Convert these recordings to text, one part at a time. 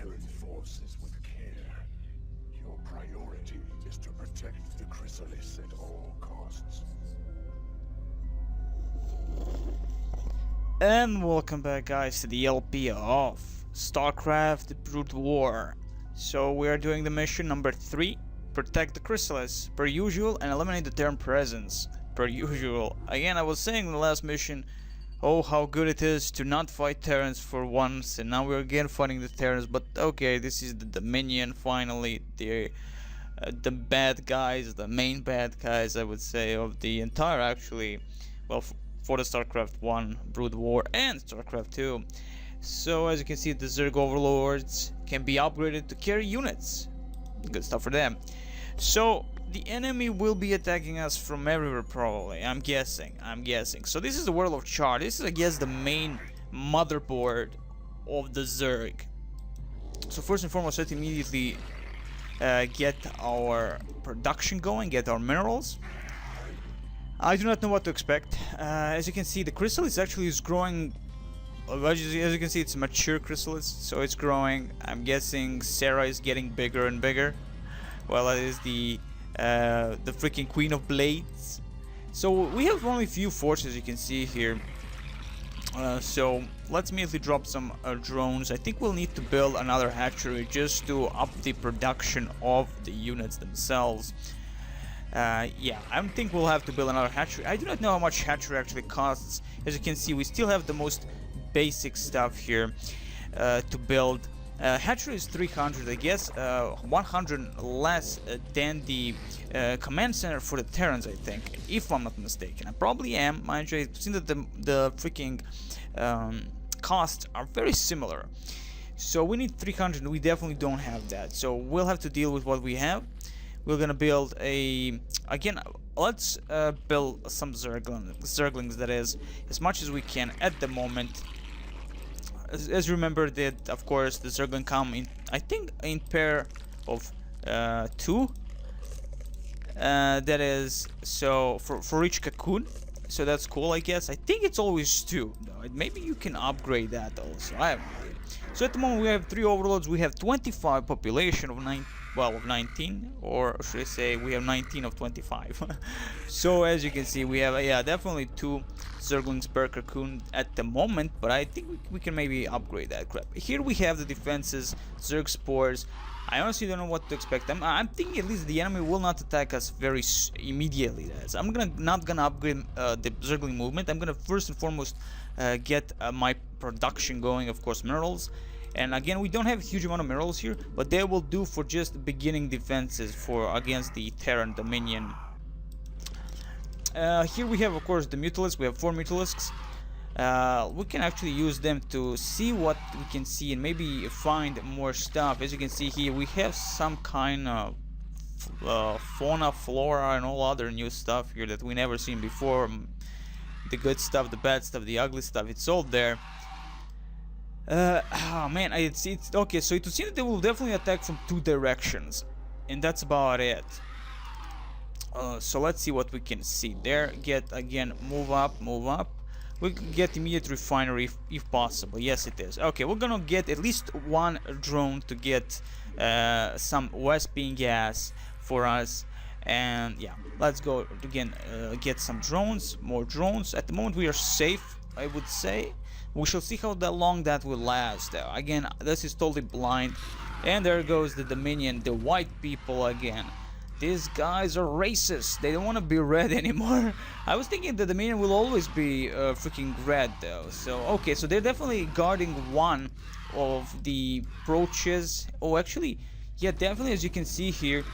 Terran forces with care. Your priority is to protect the chrysalis at all costs. And welcome back, guys, to the LP of StarCraft Brood War. So we are doing the mission number 3, protect the chrysalis, per usual, and eliminate the Terran presence, per usual. Again, I was saying in the last mission, oh, how good it is to not fight Terrans for once, and now we're again fighting the Terrans. But okay, this is the Dominion, finally, the bad guys, the main bad guys, I would say, of the entire, actually, well, for the StarCraft 1 Brood War and StarCraft 2. So as you can see, the Zerg Overlords can be upgraded to carry units. Good stuff for them. So the enemy will be attacking us from everywhere, probably. I'm guessing. So this is the World of Char. This is, I guess, the main motherboard of the Zerg. So first and foremost, let's immediately get our production going, get our minerals. I do not know what to expect. As you can see, the chrysalis actually is growing. As you can see, it's a mature chrysalis, so it's growing. I'm guessing Sarah is getting bigger and bigger. Well, that is the freaking Queen of Blades. So we have only few forces, you can see here. So let's immediately drop some drones. I think we'll need to build another hatchery just to up the production of the units themselves. Yeah, I think we'll have to build another hatchery. I do not know how much hatchery actually costs. As you can see, we still have the most basic stuff here to build. Hatchery is 300, I guess, 100 less than the command center for the Terrans, I think, if I'm not mistaken. I probably am, mind you. I've seen that the freaking costs are very similar. So we need 300, we definitely don't have that. So we'll have to deal with what we have. We're gonna build again, let's build some zerglings, that is, as much as we can at the moment. As you remember that, of course, the zergling come in, I think, in pair of 2. That is, so for each cocoon. So that's cool, I guess. I think it's always 2. No, maybe you can upgrade that also. I have no idea. So at the moment we have 3 overlords. We have 25 population of 9. Well, of 19, or should I say we have 19 of 25. So as you can see, we have yeah, definitely 2 zerglings per cocoon at the moment, but I think we can maybe upgrade that crap. Here we have the defenses, Zerg spores. I honestly don't know what to expect. I'm thinking at least the enemy will not attack us very immediately. I'm not gonna upgrade the zergling movement. I'm gonna first and foremost get my production going, of course, minerals. And again, we don't have a huge amount of minerals here, but they will do for just beginning defenses for against the Terran Dominion. Here we have, of course, the Mutalisks. We have 4 Mutalisks. We can actually use them to see what we can see and maybe find more stuff. As you can see here, we have some kind of fauna, flora, and all other new stuff here that we never seen before. The good stuff, the bad stuff, the ugly stuff, it's all there. Oh man, it's okay. So it would seem that they will definitely attack from 2 directions, and that's about it. So let's see what we can see there. Get again, move up. We can get immediate refinery if possible. Yes, it is. Okay, we're gonna get at least 1 drone to get some Wesping gas for us. And yeah, let's go again, get some drones, more drones. At the moment we are safe, I would say. We shall see how long that will last. Again, this is totally blind. And there goes the Dominion, the white people again. These guys are racist. They don't want to be red anymore. I was thinking the Dominion will always be freaking red though. So okay, so they're definitely guarding one of the approaches. Oh, actually, yeah, definitely, as you can see here,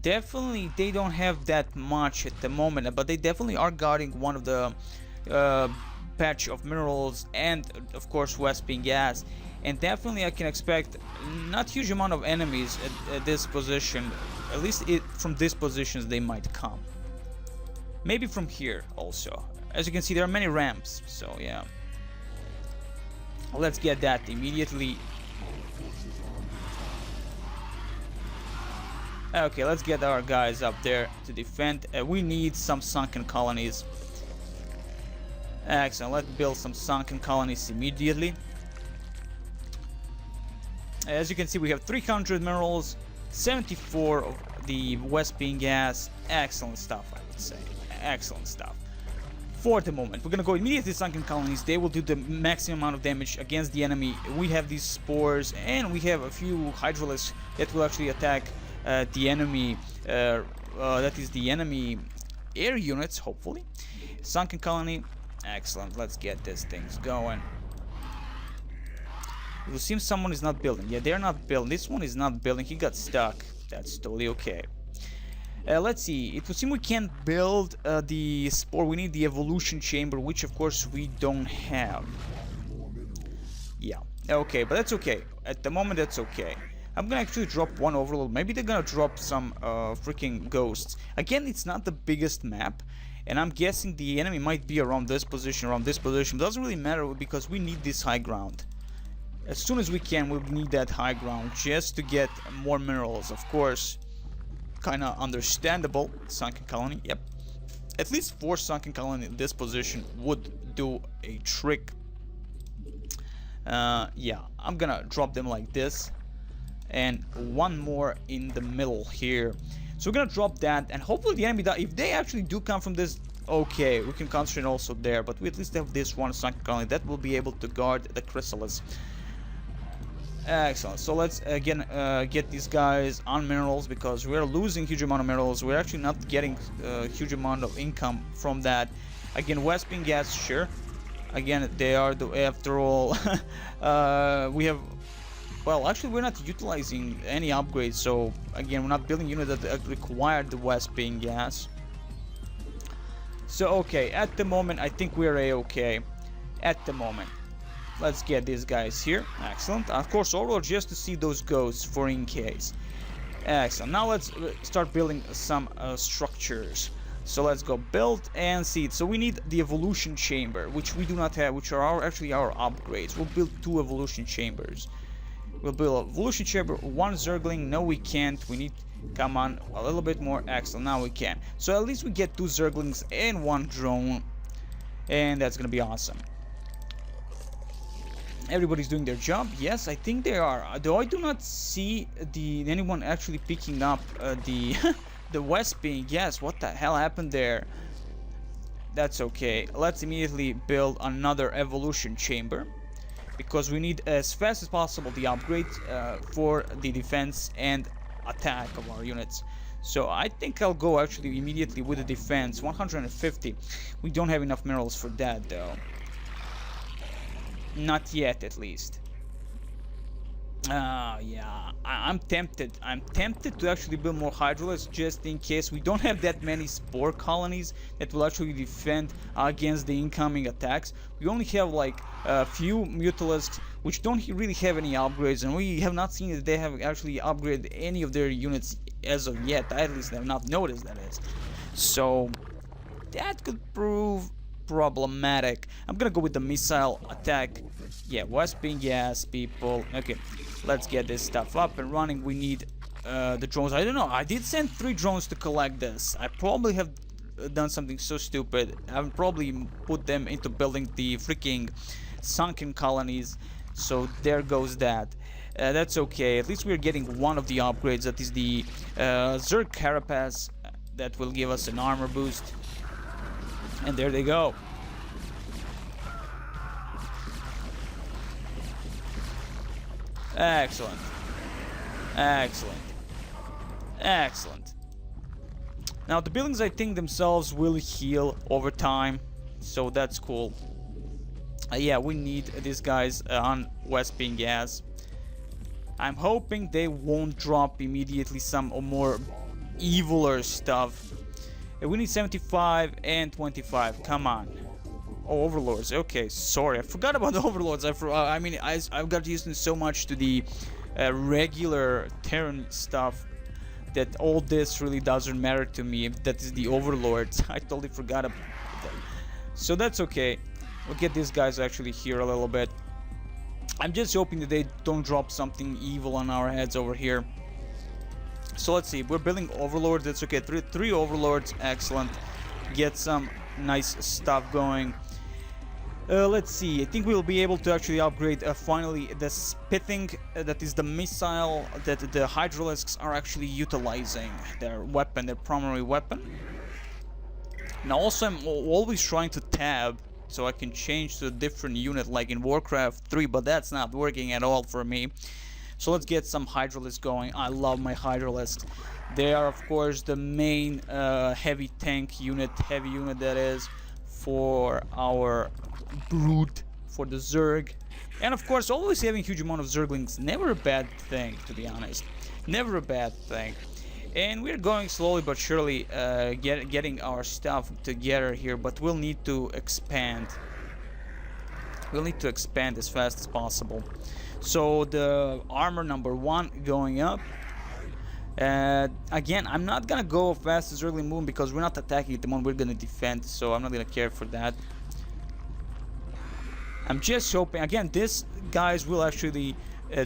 definitely they don't have that much at the moment, but they definitely are guarding one of the patch of minerals and of course Wesping gas. And definitely I can expect not huge amount of enemies at this position. At least from these positions they might come. Maybe from here also. As you can see, there are many ramps, so yeah. Let's get that immediately. Okay, let's get our guys up there to defend. We need some sunken colonies. Excellent, let's build some sunken colonies immediately. As you can see, we have 300 minerals, 74 of the Wesping gas. Excellent stuff, I would say. Excellent stuff. For the moment, we're gonna go immediately sunken colonies. They will do the maximum amount of damage against the enemy. We have these spores, and we have a few hydralisks that will actually attack the enemy. That is the enemy air units, hopefully. Sunken colony. Excellent. Let's get these things going. It will seem someone is not building. Yeah, they're not building. This one is not building. He got stuck. That's totally okay. Let's see. It would seem we can't build the spore. We need the evolution chamber, which of course we don't have. Yeah. Okay, but that's okay. At the moment, that's okay. I'm gonna actually drop one overload. Maybe they're gonna drop some freaking ghosts. Again, it's not the biggest map, and I'm guessing the enemy might be around this position, Doesn't really matter because we need this high ground. As soon as we can, we'll need that high ground just to get more minerals, of course. Kinda understandable. Sunken colony, yep. At least 4 sunken colony in this position would do a trick. Yeah, I'm gonna drop them like this. And one more in the middle here. So we're gonna drop that, and hopefully the enemy, if they actually do come from this, okay, we can concentrate also there, but we at least have this one sunken colony that will be able to guard the chrysalis. Excellent. So let's again get these guys on minerals, because we're losing huge amount of minerals. We're actually not getting a huge amount of income from that. Again, Wesping gas, sure. Again, they are the, after all. We have, well, actually we're not utilizing any upgrades, so again we're not building units that require the Wesping gas. So okay, at the moment I think we're a-okay. At the moment. Let's get these guys here. Excellent. Of course, overall, just to see those ghosts for in case. Excellent. Now let's start building some structures. So let's go build and seed. So we need the evolution chamber, which we do not have, which are actually our upgrades. We'll build 2 evolution chambers. We'll build an evolution chamber, 1 zergling. No, we can't. We need, come on, a little bit more. Excellent. Now we can. So at least we get 2 zerglings and 1 drone, and that's gonna be awesome. Everybody's doing their job. Yes, I think they are. Though I do not see anyone actually picking up the the Wesping. Yes, what the hell happened there? That's okay. Let's immediately build another evolution chamber, because we need as fast as possible the upgrades for the defense and attack of our units. So I think I'll go actually immediately with the defense. 150. We don't have enough minerals for that though. Not yet, at least. Yeah, I'm tempted. I'm tempted to actually build more hydralisks just in case. We don't have that many spore colonies that will actually defend against the incoming attacks. We only have like a few mutalisks which don't really have any upgrades, and we have not seen that they have actually upgraded any of their units as of yet. I at least have not noticed, that is. So that could prove problematic. I'm gonna go with the missile attack. Yeah, Wesping gas, people. Okay, let's get this stuff up and running. We need the drones. I don't know. I did send 3 drones to collect this. I probably have done something so stupid. I would probably put them into building the freaking sunken colonies. So there goes that. That's okay. At least we're getting one of the upgrades. That is the Zerg Carapace. That will give us an armor boost. And there they go. Excellent. Excellent. Excellent. Now the buildings, I think, themselves will heal over time, so that's cool. Yeah, we need these guys on Wesping gas. I'm hoping they won't drop immediately some more eviler stuff. We need 75 and 25. Come on. Oh, overlords. Okay, sorry. I forgot about the overlords. I mean, I've got used to so much to the regular Terran stuff that all this really doesn't matter to me. That is the overlords. I totally forgot about them. So that's okay. We'll get these guys actually here a little bit. I'm just hoping that they don't drop something evil on our heads over here. So let's see, we're building overlords. That's okay. Three overlords. Excellent. Get some nice stuff going. Let's see, I think we'll be able to actually upgrade finally the spitting, that is the missile that the Hydralisks are actually utilizing, their weapon, their primary weapon. Now also I'm always trying to tab so I can change to a different unit like in Warcraft 3, but that's not working at all for me. So let's get some Hydralisks going. I love my Hydralisks. They are of course the main heavy tank unit, heavy unit that is, for our brood, for the Zerg. And of course always having huge amount of Zerglings, never a bad thing, to be honest. Never a bad thing. And we're going slowly but surely getting our stuff together here, but we'll need to expand. We'll need to expand as fast as possible. So the armor number 1 going up. Again, I'm not gonna go fast as Zergling moving because we're not attacking at the moment, we're gonna defend, so I'm not gonna care for that. I'm just hoping, again, this guys will actually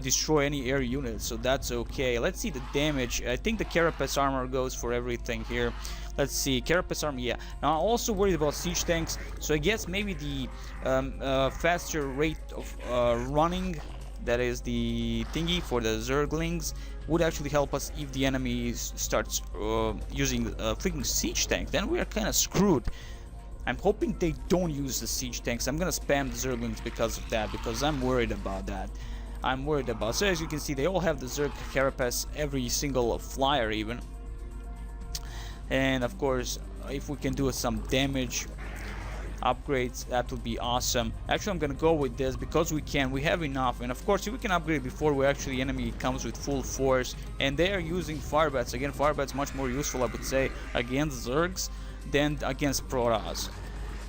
destroy any air units, so that's okay. Let's see the damage. I think the Carapace armor goes for everything here. Let's see, Carapace armor, yeah. Now I'm also worried about siege tanks, so I guess maybe the faster rate of running, that is the thingy for the Zerglings, would actually help us if the enemy starts using a freaking siege tank. Then we are kind of screwed. I'm hoping they don't use the siege tanks. I'm gonna spam the Zerglings because of that, because I'm worried about that. I'm worried about. So as you can see, they all have the Zerg Carapace, every single flyer even. And of course, if we can do some damage upgrades, that would be awesome. Actually, I'm gonna go with this because we can. We have enough, and of course, if we can upgrade before we actually enemy comes with full force, and they are using firebats. Again, firebats much more useful, I would say, against Zergs than against Protoss.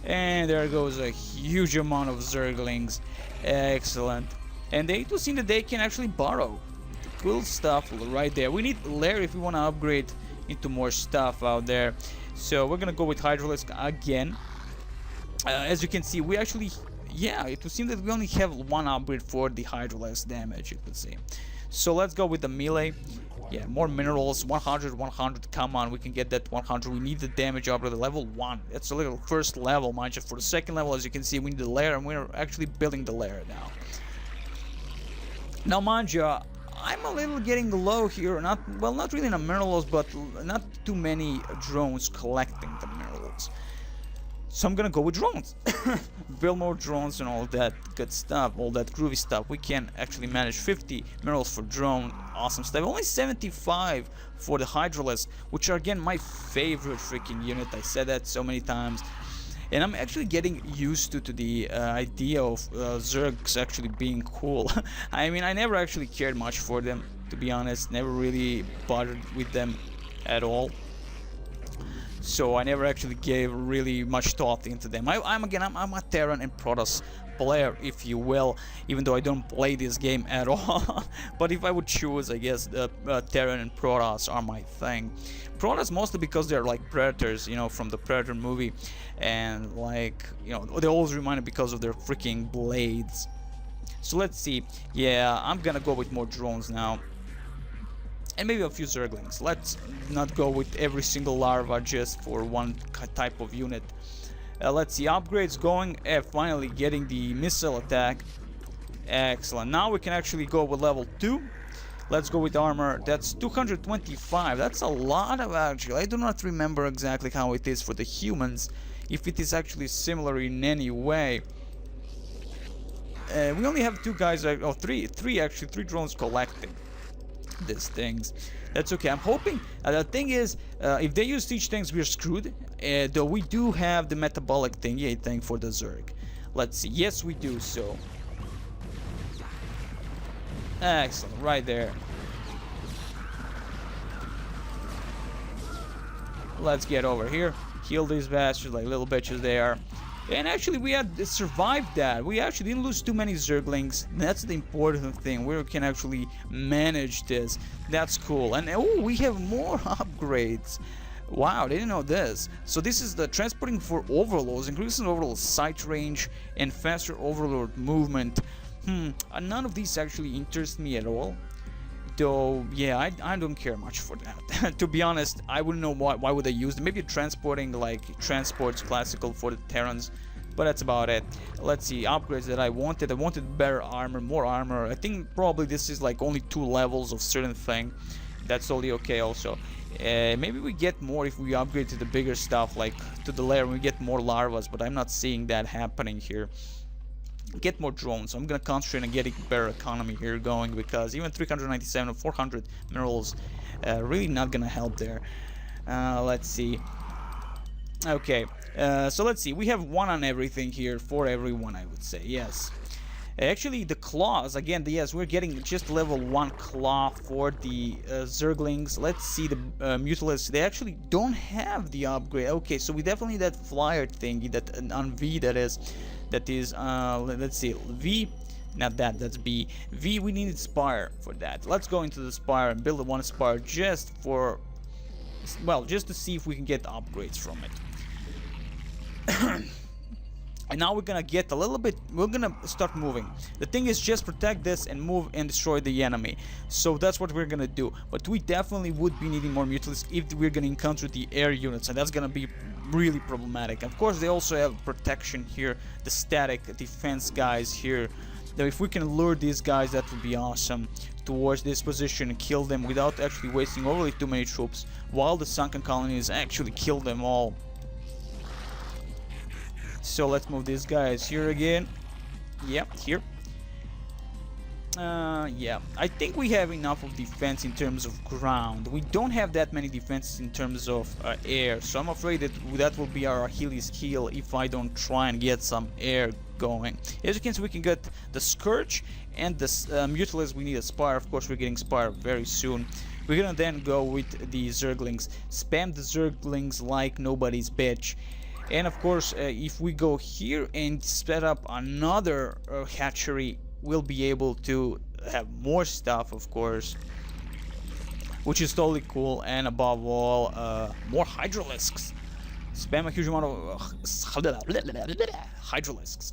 And there goes a huge amount of Zerglings. Excellent. And they do seem that they can actually borrow. Cool stuff right there. We need lair if we want to upgrade into more stuff out there. So we're gonna go with Hydralisk again. As you can see, we actually, yeah, it would seem that we only have one upgrade for the Hydralisk damage, you could see. So let's go with the melee. Yeah, more minerals, 100, 100, come on, we can get that 100. We need the damage upgrade at level 1. That's a little first level, mind you. For the second level, as you can see, we need the lair, and we're actually building the lair now. Now, mind you, I'm a little getting low here. Not really in the minerals, but not too many drones collecting the minerals. So I'm gonna go with drones. Build more drones and all that good stuff, all that groovy stuff. We can actually manage 50 minerals for drone. Awesome stuff. Only 75 for the Hydralisk, which are again my favorite freaking unit. I said that so many times. And I'm actually getting used to the idea of Zergs actually being cool. I mean, I never actually cared much for them, to be honest. Never really bothered with them at all. So I never actually gave really much thought into them. I'm a Terran and Protoss player, if you will, even though I don't play this game at all. But if I would choose, I guess the Terran and Protoss are my thing. Protoss mostly because they're like predators, you know, from the Predator movie, and like, you know, they always remind me because of their freaking blades. So let's see. Yeah, I'm gonna go with more drones now. And maybe a few Zerglings. Let's not go with every single larva just for one type of unit. Let's see, upgrades going. Finally getting the missile attack. Excellent. Now we can actually go with level 2. Let's go with armor. That's 225. That's a lot of actually. I do not remember exactly how it is for the humans. If it is actually similar in any way. We only have 2 guys, oh, three drones collecting these things. That's okay. I'm hoping the thing is, if they use siege tanks, we're screwed. Though we do have the metabolic thingy, I think, for the Zerg. Let's see. Yes, we do. So excellent, right there. Let's get over here, kill these bastards like little bitches they are. And actually, we had survived that. We actually didn't lose too many Zerglings. That's the important thing. We can actually manage this. That's cool. And oh, we have more upgrades. Wow, didn't know this. So this is the transporting for overlords, increasing overlord sight range and faster overlord movement. None of these actually interest me at all. Though, yeah, I don't care much for that. To be honest, I wouldn't know why would they use them. Maybe transporting, like transports classical for the Terrans. but that's about it. Let's see, upgrades that I wanted better armor, more armor. I think probably this is like only 2 levels of certain thing. That's totally okay also. Maybe we get more if we upgrade to the bigger stuff, like to the lair, we get more larvas, but I'm not seeing that happening here. Get more drones. I'm gonna concentrate on getting better economy here going, because even 397 or 400 minerals really not gonna help there. Let's see. Okay, so let's see. We have 1 on everything here for everyone, I would say. Yes. Actually, the claws, again, yes, we're getting just level 1 claw for the Zerglings. Let's see the Mutalisks. They actually don't have the upgrade. Okay, so we definitely need that flyer thingy, that on V that is, let's see, V, not that, that's B. V, we need Spire for that. Let's go into the Spire and build 1 Spire just for, well, just to see if we can get upgrades from it. And now we're gonna get a little bit, we're gonna start moving. The thing is, just protect this and move and destroy the enemy. So that's what we're gonna do. But we definitely would be needing more Mutalisks if we're gonna encounter the air units, and that's gonna be really problematic. Of course, they also have protection here, the static defense guys here. Now, if we can lure these guys, that would be awesome, towards this position and kill them without actually wasting overly too many troops, while the sunken colonies actually kill them all. So let's move these guys here again. Yep, here. Yeah, I think we have enough of defense in terms of ground. We don't have that many defenses in terms of air, so I'm afraid that will be our Achilles heel if I don't try and get some air going. As you can see, we can get the Scourge and the Mutalisks. We need a Spire. Of course, we're getting Spire very soon. We're gonna then go with the Zerglings. Spam the Zerglings like nobody's bitch. And of course, if we go here and set up another hatchery, we'll be able to have more stuff, of course, which is totally cool. And above all, more Hydralisks. Spam a huge amount of Hydralisks.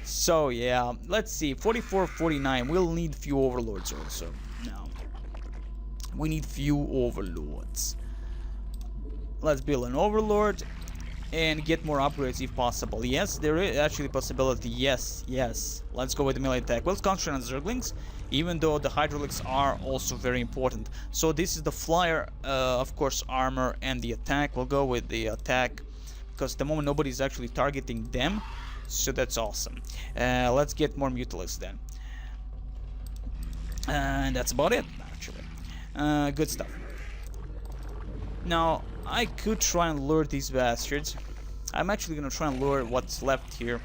So yeah, let's see, 44, 49. We'll need few overlords also. No, we need few overlords. Let's build an overlord and get more upgrades if possible. Yes, there is actually a possibility. Yes, yes. Let's go with the melee attack. Let's concentrate on Zerglings, even though the Hydraulics are also very important. So this is the flyer, of course, armor and the attack. We'll go with the attack because at the moment nobody's actually targeting them. So that's awesome. Let's get more Mutalisks then. And that's about it, actually. Good stuff. Now, I could try and lure these bastards. I'm actually gonna try and lure what's left here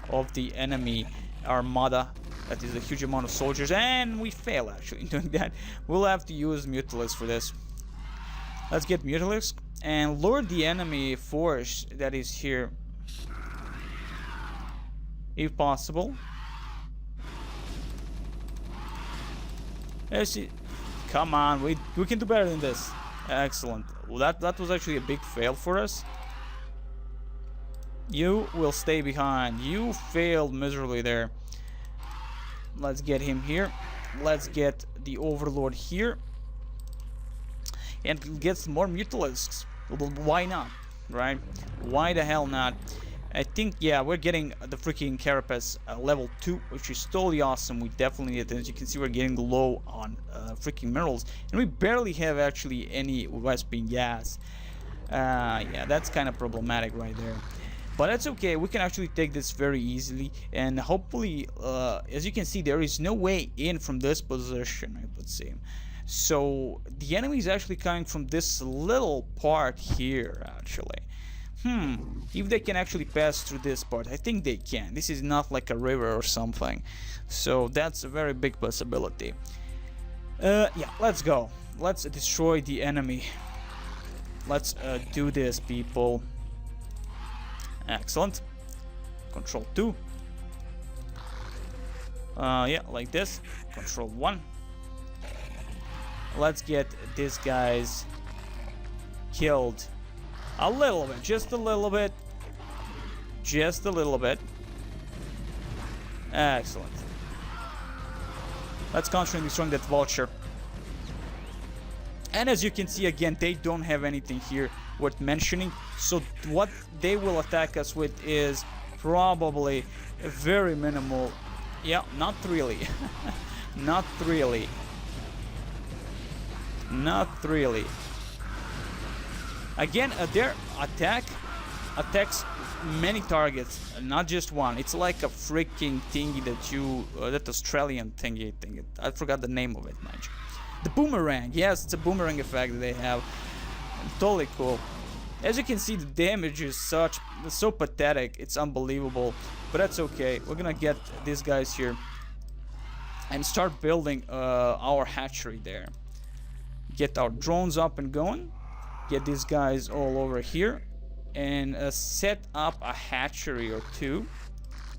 of the enemy armada. That is a huge amount of soldiers, and we fail actually in doing that. We'll have to use Mutalisks for this. Let's get Mutalisks and lure the enemy force that is here, if possible. Let's see. Come on, we can do better than this. Excellent. Well, that was actually a big fail for us. You will stay behind. You failed miserably there. Let's get him here. Let's get the Overlord here. And get some more Mutalisks. Well, why not? Right? Why the hell not? I think, yeah, we're getting the freaking Carapace level 2, which is totally awesome. We definitely need it. As you can see, we're getting low on freaking minerals. And we barely have actually any Vespene gas. Yeah, that's kind of problematic right there. But that's okay. We can actually take this very easily. And hopefully, as you can see, there is no way in from this position, I would say. So, the enemy is actually coming from this little part here, actually. If they can actually pass through this part, I think they can. This is not like a river or something. So that's a very big possibility. Yeah, let's go. Let's destroy the enemy. Let's do this, people. Excellent. Control 2. Yeah, like this. Control 1. Let's get these guys killed. A little bit, just a little bit. Just a little bit. Excellent. Let's concentrate on destroying that vulture. And as you can see, again, they don't have anything here. worth mentioning. So what they will attack us with is probably very minimal. Yeah, not really. Not really. Not really. Again, their attacks many targets, not just one. It's like a freaking thingy that Australian thingy. I forgot the name of it, mind you. The boomerang. Yes, it's a boomerang effect that they have. Totally cool. As you can see, the damage is so pathetic. It's unbelievable, but that's okay. We're gonna get these guys here and start building our hatchery there. Get our drones up and going. Get these guys all over here and set up a hatchery or two.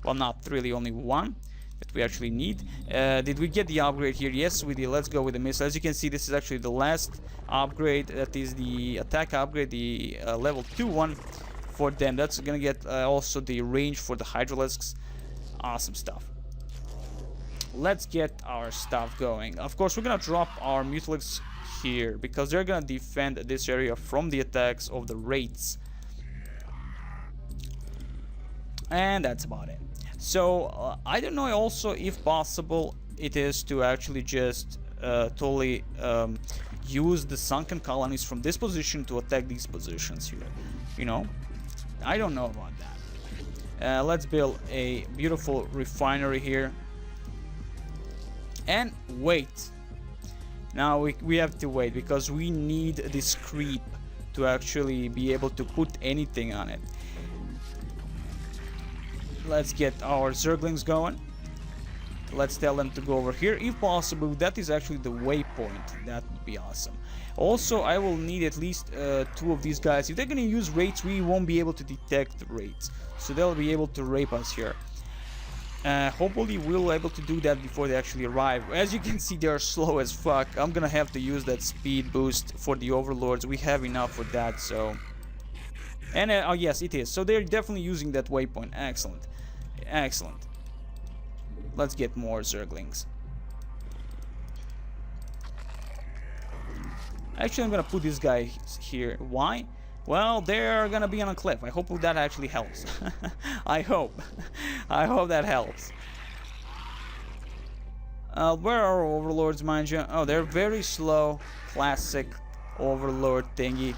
Well, not really, only one that we actually need. Did we get the upgrade here? Yes, we did. Let's go with the missile. As you can see, this is actually the last upgrade. That is the attack upgrade, the level 2 one for them. That's gonna get also the range for the hydralisks. Awesome stuff. Let's get our stuff going. Of course, we're gonna drop our mutalisks here because they're gonna defend this area from the attacks of the raids. And that's about it. So I don't know also if possible it is to actually just totally use the sunken colonies from this position to attack these positions here. You know, I don't know about that. Let's build a beautiful refinery here and wait. Now we have to wait because we need this creep to actually be able to put anything on it. Let's get our Zerglings going. Let's tell them to go over here. If possible, that is actually the waypoint. That would be awesome. Also, I will need at least 2 of these guys. If they're going to use raids, we won't be able to detect the raids. So they'll be able to rape us here. Hopefully we'll be able to do that before they actually arrive. As you can see, they're slow as fuck. I'm gonna have to use that speed boost for the overlords. We have enough for that, so... And oh yes, it is. So they're definitely using that waypoint. Excellent. Excellent. Let's get more Zerglings. Actually, I'm gonna put this guy here. Why? Well, they're gonna be on a cliff. I hope that actually helps. I hope. I hope that helps. Where are our overlords, mind you? Oh, they're very slow. Classic overlord thingy.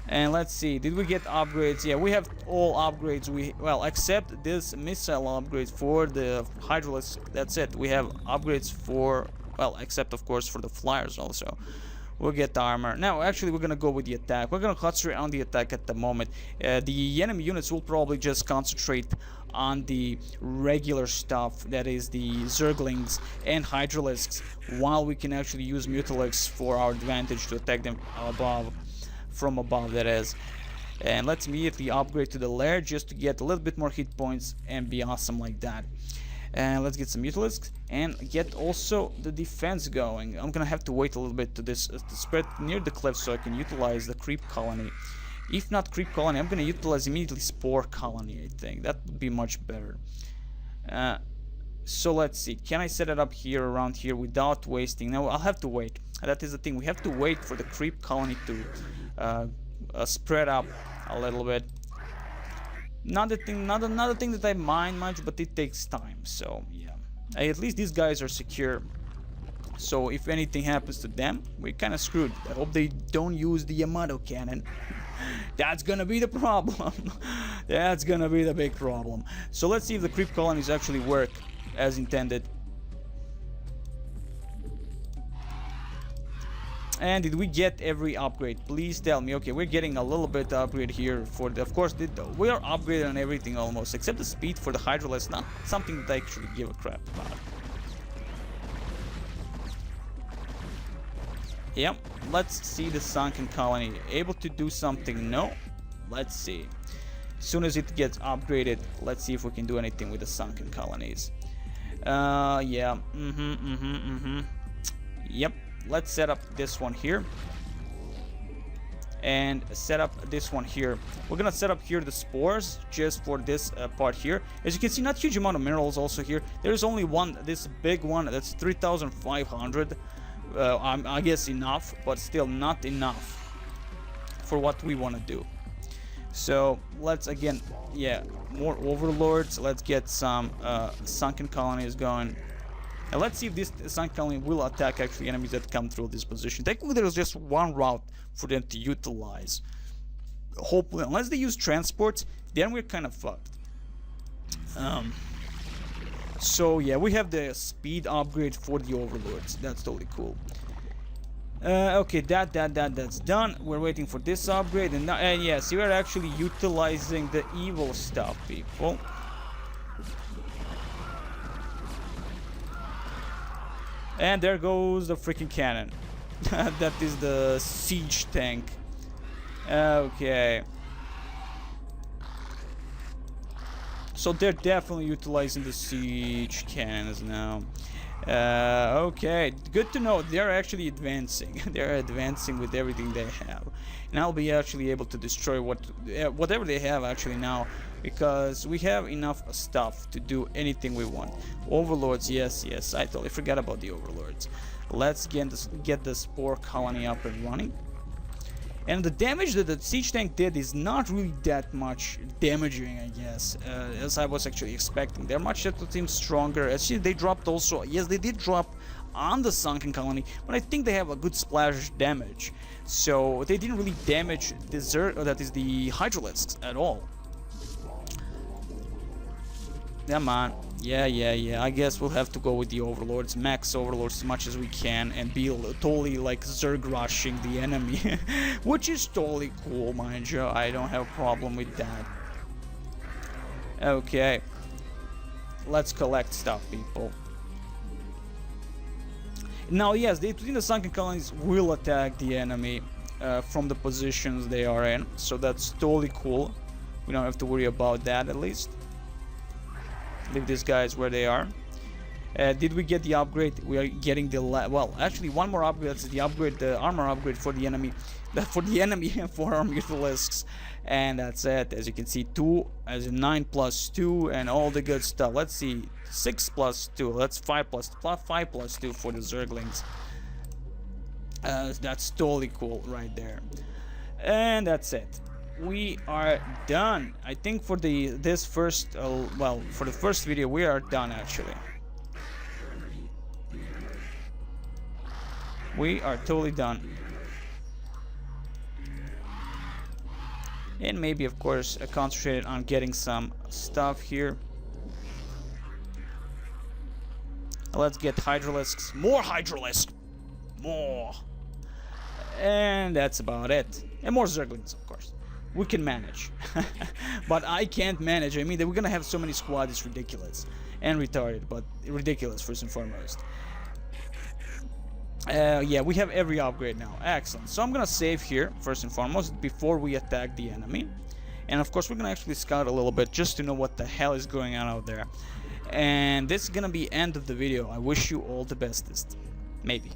And let's see, did we get upgrades? Yeah, we have all upgrades. Well, except this missile upgrade for the hydralisks. That's it. We have upgrades for, well, except of course for the flyers also. We'll get the armor. Now, actually, we're gonna go with the attack. We're gonna concentrate on the attack at the moment. The enemy units will probably just concentrate on the regular stuff, that is the Zerglings and hydralisks, while we can actually use mutalisks for our advantage to attack them above. From above, that is. And let's immediately upgrade to the lair just to get a little bit more hit points and be awesome like that. And let's get some mutalisks and get also the defense going. I'm gonna have to wait a little bit to spread near the cliff so I can utilize the creep colony. If not creep colony, I'm gonna utilize immediately spore colony. I think that would be much better. So let's see, can I set it up here around here without wasting? No, I'll have to wait. That is the thing, we have to wait for the creep colony to spread up a little bit. Not another thing that I mind much, but it takes time. So yeah, at least these guys are secure. So if anything happens to them, we're kind of screwed. I hope they don't use the Yamato cannon. That's gonna be the problem. That's gonna be the big problem. So let's see if the creep colonies actually work as intended. And did we get every upgrade? Please tell me. Okay, we're getting a little bit upgrade here for the, of course, we are upgraded on everything almost, except the speed for the hydralisks. Not something that I actually give a crap about. Yep, let's see the sunken colony. Able to do something? No. Let's see. As soon as it gets upgraded, let's see if we can do anything with the sunken colonies. Yeah. Yep. Let's set up this one here and set up this one here. We're gonna set up here the spores just for this part here. As you can see, not huge amount of minerals also here. There's only one, this big one, that's 3,500. I guess enough, but still not enough for what we want to do. So let's again, yeah, more overlords. Let's get some sunken colonies going. And let's see if this sunken colony will attack actually enemies that come through this position. Technically, there is just one route for them to utilize. Hopefully, unless they use transports, then we're kind of fucked. So yeah, we have the speed upgrade for the overlords. That's totally cool. Okay, that's done. We're waiting for this upgrade, and now, yes, we are actually utilizing the evil stuff, people. And there goes the freaking cannon. That is the siege tank. Okay. So they're definitely utilizing the siege cannons now. Okay, good to know. They're actually advancing. They're advancing with everything they have, and I'll be actually able to destroy whatever they have actually now, because we have enough stuff to do anything we want. Overlords, yes, I totally forgot about the overlords. Let's get the spore colony up and running. And the damage that the siege tank did is not really that much damaging, I guess, as I was actually expecting. They're much seems stronger. As they dropped also, yes, they did drop on the sunken colony, but I think they have a good splash damage. So they didn't really damage that is the hydralisks at all. Come on. Yeah. I guess we'll have to go with the overlords, max overlords as much as we can, and be totally like Zerg rushing the enemy, which is totally cool, mind you. I don't have a problem with that. Okay, let's collect stuff, people. Now, yes, within the sunken colonies will attack the enemy from the positions they are in, so that's totally cool. We don't have to worry about that, at least. Leave these guys where they are. Did we get the upgrade? We are getting the well, actually one more upgrade. That's the upgrade, the armor upgrade for the enemy. For our mutalisks, and that's it. As you can see, 2 as a 9 plus 2 and all the good stuff. Let's see, 6 plus 2. That's 5 plus 2 for the Zerglings. That's totally cool right there. And that's it. We are done. I think for the first video we are done actually. We are totally done. And maybe of course concentrated on getting some stuff here. Let's get hydralisks. More hydralisks. More. And that's about it. And more Zerglings, of course. We can manage. But I can't manage. I mean, we're gonna have so many squads, it's ridiculous. And retarded, but ridiculous first and foremost. Yeah, we have every upgrade now. Excellent. So I'm gonna save here, first and foremost, before we attack the enemy. And of course, we're gonna actually scout a little bit, just to know what the hell is going on out there. And this is gonna be end of the video. I wish you all the bestest. Maybe.